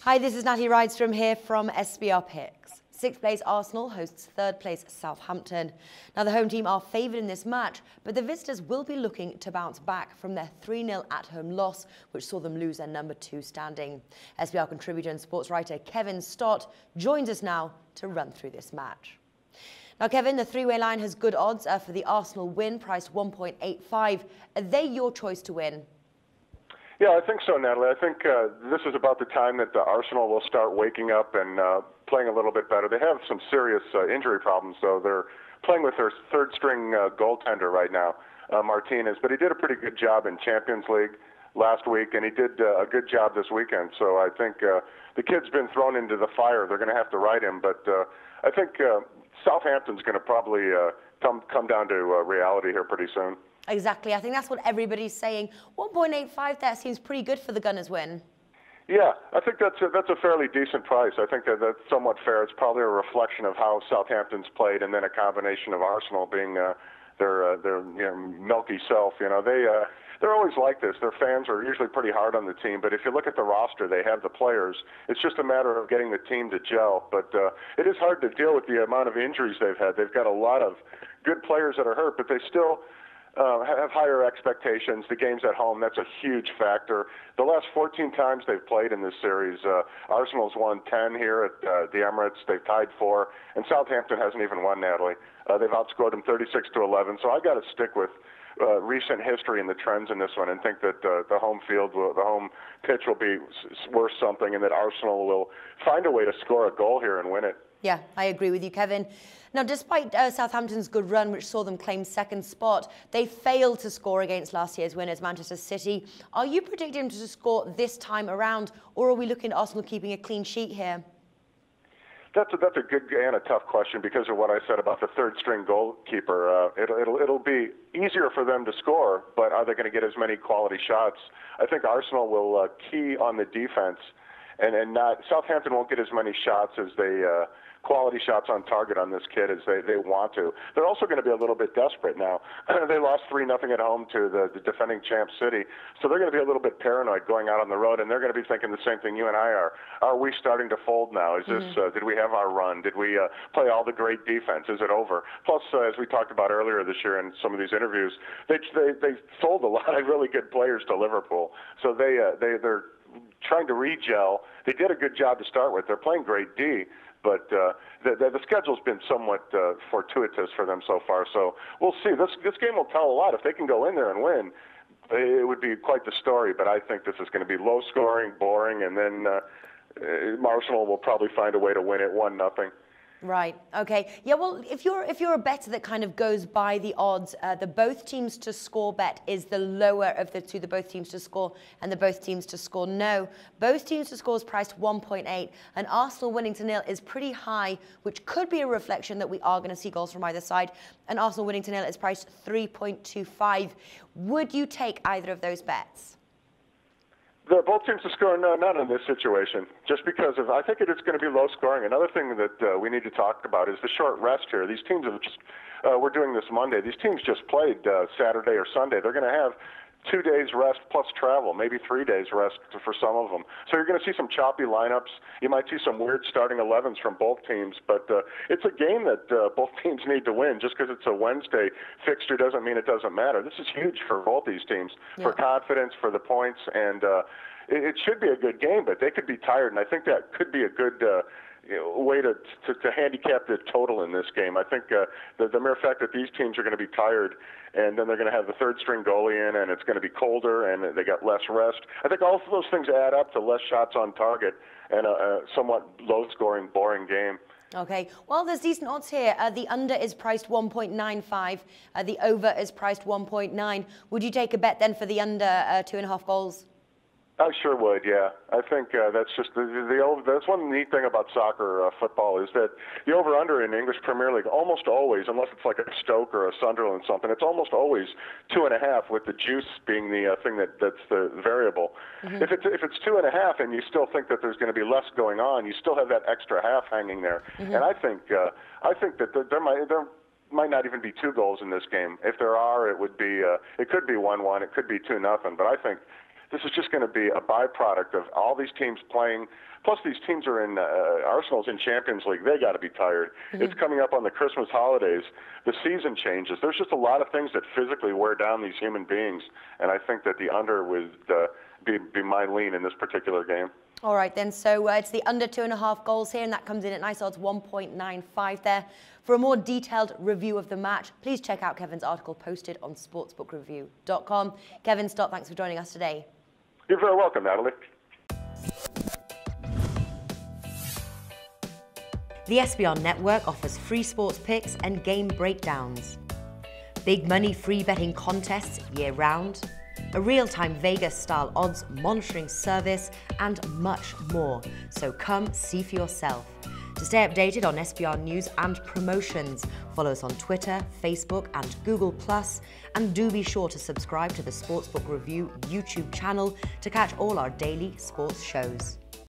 Hi, this is Natalie Rydstrom here from SBR Picks. Sixth place Arsenal hosts third place Southampton. Now the home team are favoured in this match, but the visitors will be looking to bounce back from their 3-0 at-home loss, which saw them lose their number 2 standing. SBR contributor and sports writer Kevin Stott joins us now to run through this match. Now, Kevin, the three-way line has good odds for the Arsenal win, priced 1.85. Are they your choice to win? Yeah, I think so, Natalie. I think this is about the time that the Arsenal will start waking up and playing a little bit better. They have some serious injury problems, so they're playing with their third-string goaltender right now, Martinez. But he did a pretty good job in Champions League last week, and he did a good job this weekend. So I think the kid's been thrown into the fire. They're going to have to ride him. But I think Southampton's going to probably come down to reality here pretty soon. Exactly. I think that's what everybody's saying. 1.85 there seems pretty good for the Gunners win. Yeah, I think that's a fairly decent price. I think that's somewhat fair. It's probably a reflection of how Southampton's played, and then a combination of Arsenal being their milky self. You know, they're always like this. Their fans are usually pretty hard on the team, but if you look at the roster, they have the players. It's just a matter of getting the team to gel. But it is hard to deal with the amount of injuries they've had. They've got a lot of good players that are hurt, but they still have higher expectations. The game's at home. That's a huge factor. The last 14 times they've played in this series, Arsenal's won 10 here at the Emirates. They've tied 4, and Southampton hasn't even won, Natalie. They've outscored them 36-11. So I got to stick with recent history and the trends in this one, and think that the home field, the home pitch will be worth something, and that Arsenal will find a way to score a goal here and win it. Yeah, I agree with you, Kevin. Now, despite Southampton's good run, which saw them claim second spot, they failed to score against last year's winners, Manchester City. Are you predicting them to score this time around, or are we looking at Arsenal keeping a clean sheet here? That's a good and a tough question because of what I said about the third-string goalkeeper. It'll be easier for them to score, but are they going to get as many quality shots? I think Arsenal will key on the defense, and not Southampton won't get as many shots as they quality shots on target on this kid as they want to. They're also going to be a little bit desperate now. They lost 3-0 at home to the defending champ City, so they're going to be a little bit paranoid going out on the road, and they're going to be thinking the same thing you and I are. Are we starting to fold now? Is this did we have our run? Did we play all the great defense? Is it over? Plus, as we talked about earlier this year in some of these interviews, they sold a lot of really good players to Liverpool, so they're trying to re-gel. They did a good job to start with. They're playing great D, but the schedule's been somewhat fortuitous for them so far. So we'll see. This game will tell a lot. If they can go in there and win, it would be quite the story. But I think this is going to be low-scoring, boring, and then Arsenal will probably find a way to win it 1-0. Right. Okay. Yeah. Well, if you're a bettor that kind of goes by the odds, the both teams to score bet is the lower of the two. The both teams to score and the both teams to score no. Both teams to score is priced 1.8, and Arsenal winning to 0 is pretty high, which could be a reflection that we are going to see goals from either side. And Arsenal winning to 0 is priced 3.25. Would you take either of those bets? Both teams to score, no, not in this situation, just because I think it's going to be low scoring. Another thing that we need to talk about is the short rest here. These teams have just, we're doing this Monday. These teams just played Saturday or Sunday. They're going to have 2 days rest plus travel, maybe 3 days rest for some of them. So you're going to see some choppy lineups. You might see some weird starting 11s from both teams, but it's a game that both teams need to win. Just because it's a Wednesday fixture doesn't mean it doesn't matter. This is huge for both these teams, for confidence, for the points, and it should be a good game, but they could be tired, and I think that could be a good way to handicap the total in this game. I think the mere fact that these teams are going to be tired, and then they're going to have the third-string goalie in, and it's going to be colder, and they got less rest. I think all of those things add up to less shots on target and a somewhat low-scoring, boring game. Okay, well, there's decent odds here. The under is priced 1.95. The over is priced 1.9. Would you take a bet then for the under 2.5 goals? I sure would, yeah. I think that's just that's one neat thing about soccer, football, is that the over-under in English Premier League almost always, unless it's like a Stoke or a Sunderland something, it's almost always 2.5, with the juice being the thing that's the variable. If it's 2.5 and you still think that there's going to be less going on, you still have that extra half hanging there. And I think that there might not even be 2 goals in this game. If there are, it could be 1-1, it could be 2-0. But I think This is just going to be a byproduct of all these teams playing. Plus, these teams are in Arsenal's in Champions League. They got to be tired. It's coming up on the Christmas holidays. The season changes. There's just a lot of things that physically wear down these human beings, and I think that the under would be my lean in this particular game. All right, then. So it's the under 2.5 goals here, and that comes in at nice odds 1.95 there. For a more detailed review of the match, please check out Kevin's article posted on sportsbookreview.com. Kevin Stott, thanks for joining us today. You're very welcome, Natalie. The SBR network offers free sports picks and game breakdowns, big money free betting contests year-round, a real-time Vegas-style odds monitoring service, and much more. So come see for yourself. To stay updated on SBR news and promotions, follow us on Twitter, Facebook, and Google+, and do be sure to subscribe to the Sportsbook Review YouTube channel to catch all our daily sports shows.